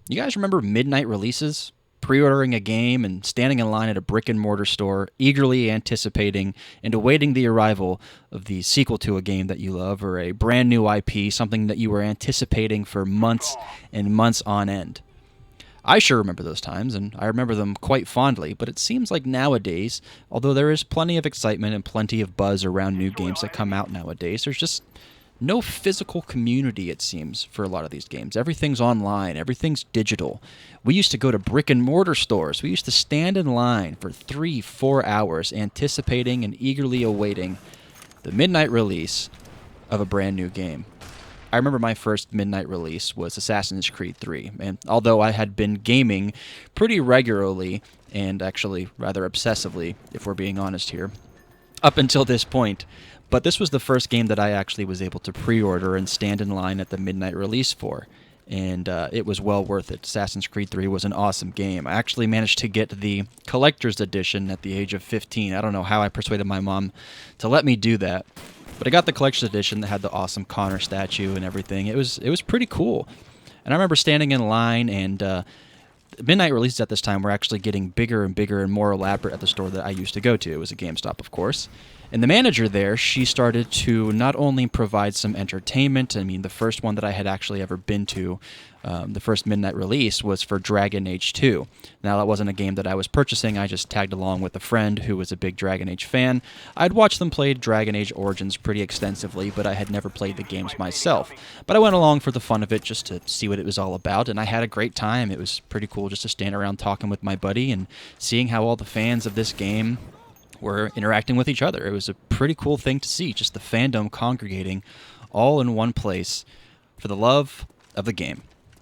You guys remember midnight releases? Pre-ordering a game and standing in line at a brick-and-mortar store, eagerly anticipating and awaiting the arrival of the sequel to a game that you love or a brand new IP, something that you were anticipating for months and months on end. I sure remember those times, and I remember them quite fondly, but it seems like nowadays, although there is plenty of excitement and plenty of buzz around new games that come out nowadays, there's just no physical community, it seems, for a lot of these games. Everything's online. Everything's digital. We used to go to brick-and-mortar stores. We used to stand in line for 3-4 hours anticipating and eagerly awaiting the midnight release of a brand new game. I remember my first midnight release was Assassin's Creed 3, and although I had been gaming pretty regularly, and actually rather obsessively, if we're being honest here, up until this point, but this was the first game that I actually was able to pre-order and stand in line at the midnight release for, and it was well worth it. Assassin's Creed 3 was an awesome game. I actually managed to get the collector's edition at the age of 15. I don't know how I persuaded my mom to let me do that, but I got the collector's edition that had the awesome Connor statue and everything. It was pretty cool, and I remember standing in line and midnight releases at this time were actually getting bigger and bigger and more elaborate at the store that I used to go to. It was a GameStop, of course. And the manager there, she started to not only provide some entertainment. I mean, the first one that I had actually ever been to, the first midnight release, was for Dragon Age 2. Now, that wasn't a game that I was purchasing. I just tagged along with a friend who was a big Dragon Age fan. I'd watched them play Dragon Age Origins pretty extensively, but I had never played the games myself. But I went along for the fun of it just to see what it was all about, and I had a great time. It was pretty cool just to stand around talking with my buddy and seeing how all the fans of this game were interacting with each other. It was a pretty cool thing to see, just the fandom congregating all in one place for the love of the game.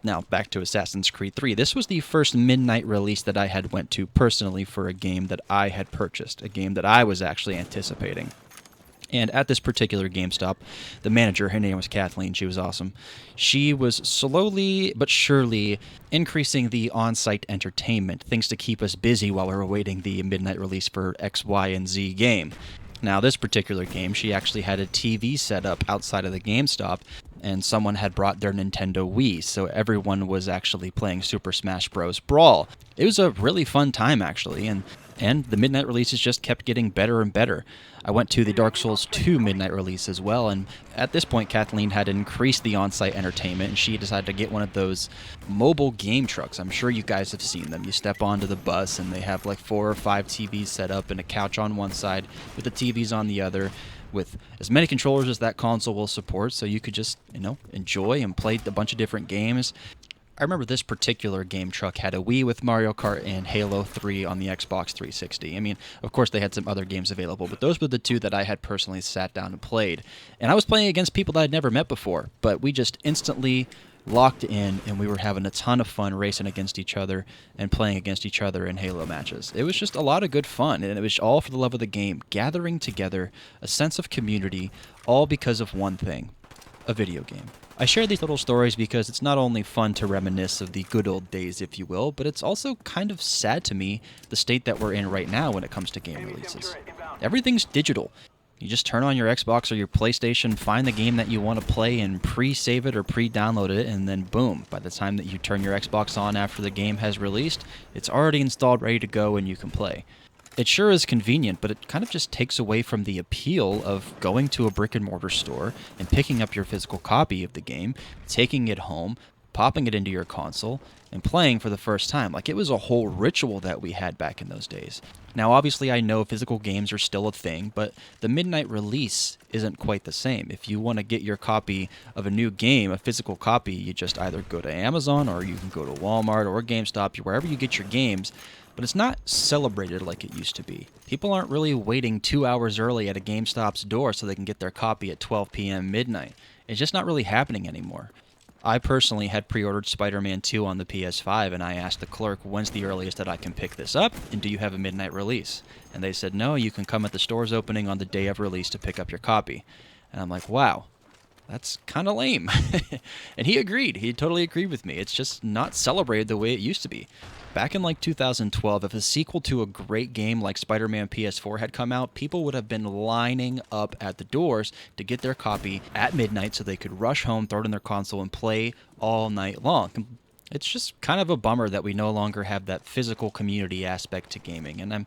Now, back to Assassin's Creed 3. This was the first midnight release that I had went to personally for a game that I had purchased, a game that I was actually anticipating. And at this particular GameStop, the manager, her name was Kathleen, she was awesome. She was slowly but surely increasing the on-site entertainment, things to keep us busy while we're awaiting the midnight release for X, Y, and Z game. Now, this particular game, she actually had a TV set up outside of the GameStop, and someone had brought their Nintendo Wii, so everyone was actually playing Super Smash Bros. Brawl. It was a really fun time, actually, and the midnight releases just kept getting better and better. I went to the Dark Souls 2 midnight release as well, and at this point, Kathleen had increased the on-site entertainment, and she decided to get one of those mobile game trucks. I'm sure you guys have seen them. You step onto the bus, and they have like 4 or 5 TVs set up and a couch on one side with the TVs on the other, with as many controllers as that console will support, so you could just, enjoy and play a bunch of different games. I remember this particular game truck had a Wii with Mario Kart and Halo 3 on the Xbox 360. I mean, of course, they had some other games available, but those were the 2 that I had personally sat down and played. And I was playing against people that I'd never met before, but we just instantly locked in, and we were having a ton of fun racing against each other and playing against each other in Halo matches. It was just a lot of good fun, and it was all for the love of the game, gathering together, a sense of community, all because of one thing, a video game. I share these little stories because it's not only fun to reminisce of the good old days, if you will, but it's also kind of sad to me, the state that we're in right now when it comes to game releases. Everything's digital. You just turn on your Xbox or your PlayStation, find the game that you want to play, and pre-save it or pre-download it, and then boom, by the time that you turn your Xbox on after the game has released, it's already installed, ready to go, and you can play. It sure is convenient, but it kind of just takes away from the appeal of going to a brick-and-mortar store and picking up your physical copy of the game, taking it home, popping it into your console, and playing for the first time. Like, it was a whole ritual that we had back in those days. Now, obviously, I know physical games are still a thing, but the midnight release isn't quite the same. If you want to get your copy of a new game, a physical copy, you just either go to Amazon or you can go to Walmart or GameStop, wherever you get your games, but it's not celebrated like it used to be. People aren't really waiting 2 hours early at a GameStop's door so they can get their copy at 12 p.m. midnight. It's just not really happening anymore. I personally had pre-ordered Spider-Man 2 on the PS5, and I asked the clerk, when's the earliest that I can pick this up, and do you have a midnight release? And they said, no, you can come at the store's opening on the day of release to pick up your copy. And I'm like, wow, that's kind of lame. And he agreed. He totally agreed with me. It's just not celebrated the way it used to be. Back in like 2012, if a sequel to a great game like Spider-Man PS4 had come out, people would have been lining up at the doors to get their copy at midnight so they could rush home, throw it in their console, and play all night long. It's just kind of a bummer that we no longer have that physical community aspect to gaming, and I'm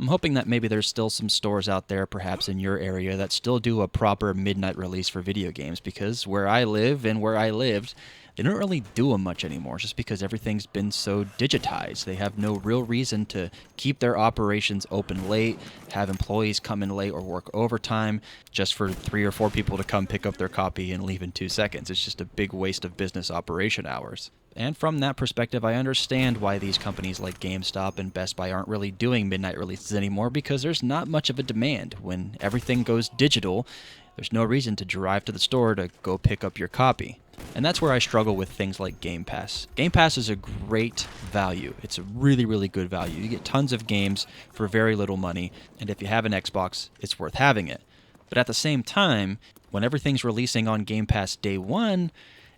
hoping that maybe there's still some stores out there, perhaps in your area, that still do a proper midnight release for video games, because where I live and where I lived, they don't really do them much anymore, just because everything's been so digitized. They have no real reason to keep their operations open late, have employees come in late or work overtime just for 3 or 4 people to come pick up their copy and leave in 2 seconds. It's just a big waste of business operation hours. And from that perspective, I understand why these companies like GameStop and Best Buy aren't really doing midnight releases anymore, because there's not much of a demand. When everything goes digital, there's no reason to drive to the store to go pick up your copy. And that's where I struggle with things like Game Pass. Game Pass is a great value. It's a really, really good value. You get tons of games for very little money, and if you have an Xbox, it's worth having it. But at the same time, when everything's releasing on Game Pass day one,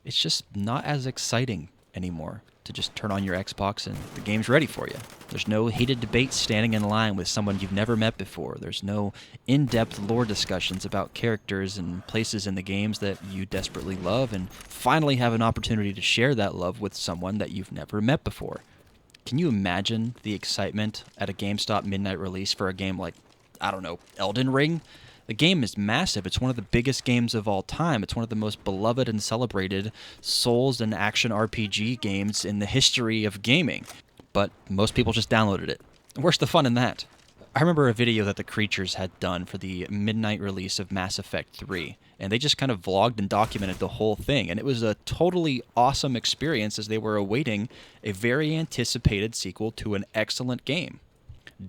it's just not as exciting anymore to just turn on your Xbox and the game's ready for you. There's no heated debates standing in line with someone you've never met before. There's no in-depth lore discussions about characters and places in the games that you desperately love, and finally have an opportunity to share that love with someone that you've never met before. Can you imagine the excitement at a GameStop midnight release for a game like, I don't know, Elden Ring? The game is massive. It's one of the biggest games of all time. It's one of the most beloved and celebrated Souls and action RPG games in the history of gaming. But most people just downloaded it. Where's the fun in that? I remember a video that the Creatures had done for the midnight release of Mass Effect 3, and they just kind of vlogged and documented the whole thing, and it was a totally awesome experience as they were awaiting a very anticipated sequel to an excellent game.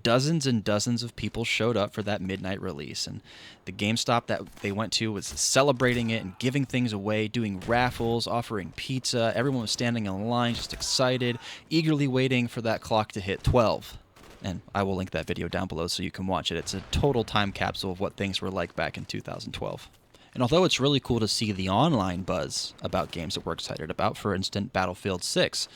Dozens and dozens of people showed up for that midnight release, and the GameStop that they went to was celebrating it and giving things away, doing raffles, offering pizza. Everyone was standing in line, just excited, eagerly waiting for that clock to hit 12. And I will link that video down below so you can watch it. It's a total time capsule of what things were like back in 2012. And although it's really cool to see the online buzz about games that we're excited about, for instance, Battlefield 6,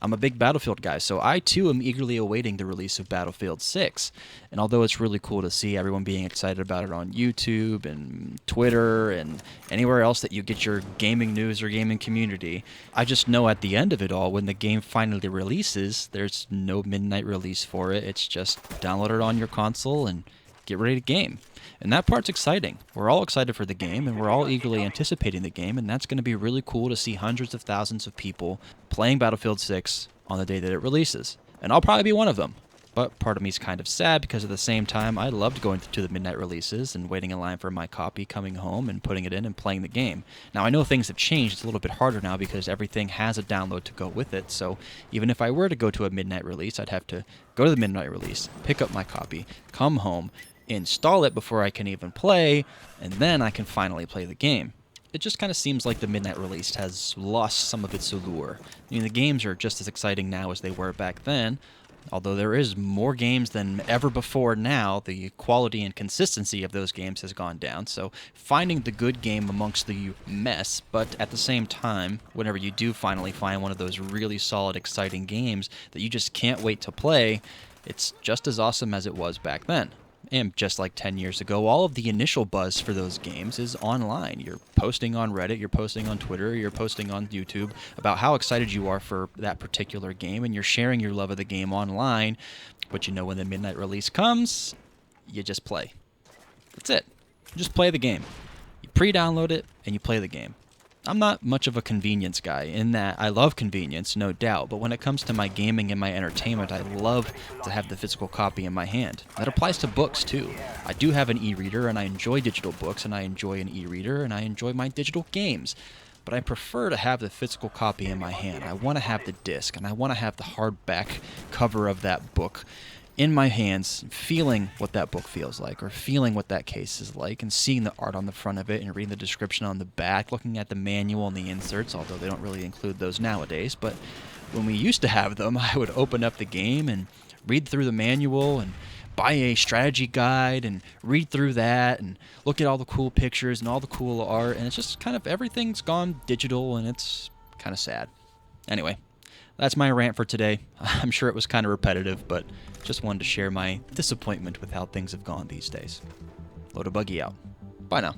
I'm a big Battlefield guy, so I too am eagerly awaiting the release of Battlefield 6. And although it's really cool to see everyone being excited about it on YouTube and Twitter and anywhere else that you get your gaming news or gaming community, I just know at the end of it all, when the game finally releases, there's no midnight release for it. It's just download it on your console and get ready to game. And that part's exciting. We're all excited for the game, and we're all eagerly anticipating the game, and that's going to be really cool to see hundreds of thousands of people playing Battlefield 6 on the day that it releases. And I'll probably be one of them. But part of me is kind of sad, because at the same time, I loved going to the midnight releases and waiting in line for my copy, coming home and putting it in and playing the game. Now, I know things have changed. It's a little bit harder now because everything has a download to go with it. So even if I were to go to a midnight release, I'd have to go to the midnight release, pick up my copy, come home, install it before I can even play, and then I can finally play the game. It just kind of seems like the midnight release has lost some of its allure. I mean, the games are just as exciting now as they were back then. Although there is more games than ever before now, the quality and consistency of those games has gone down. So finding the good game amongst the mess, but at the same time, whenever you do finally find one of those really solid, exciting games that you just can't wait to play, it's just as awesome as it was back then. And just like 10 years ago, all of the initial buzz for those games is online. You're posting on Reddit, you're posting on Twitter, you're posting on YouTube about how excited you are for that particular game, and you're sharing your love of the game online. But you know, when the midnight release comes, you just play. That's it. You just play the game. You pre-download it, and you play the game. I'm not much of a convenience guy, in that I love convenience, no doubt, but when it comes to my gaming and my entertainment, I love to have the physical copy in my hand. That applies to books, too. I do have an e-reader, and I enjoy digital books, and I enjoy an e-reader, and I enjoy my digital games. But I prefer to have the physical copy in my hand. I want to have the disc, and I want to have the hardback cover of that book in my hands, feeling what that book feels like, or feeling what that case is like, and seeing the art on the front of it, and reading the description on the back, looking at the manual and the inserts, although they don't really include those nowadays. But when we used to have them, I would open up the game and read through the manual and buy a strategy guide and read through that and look at all the cool pictures and all the cool art, and it's just kind of everything's gone digital, and it's kind of sad. Anyway, that's my rant for today. I'm sure it was kind of repetitive, but just wanted to share my disappointment with how things have gone these days. Load a buggy out. Bye now.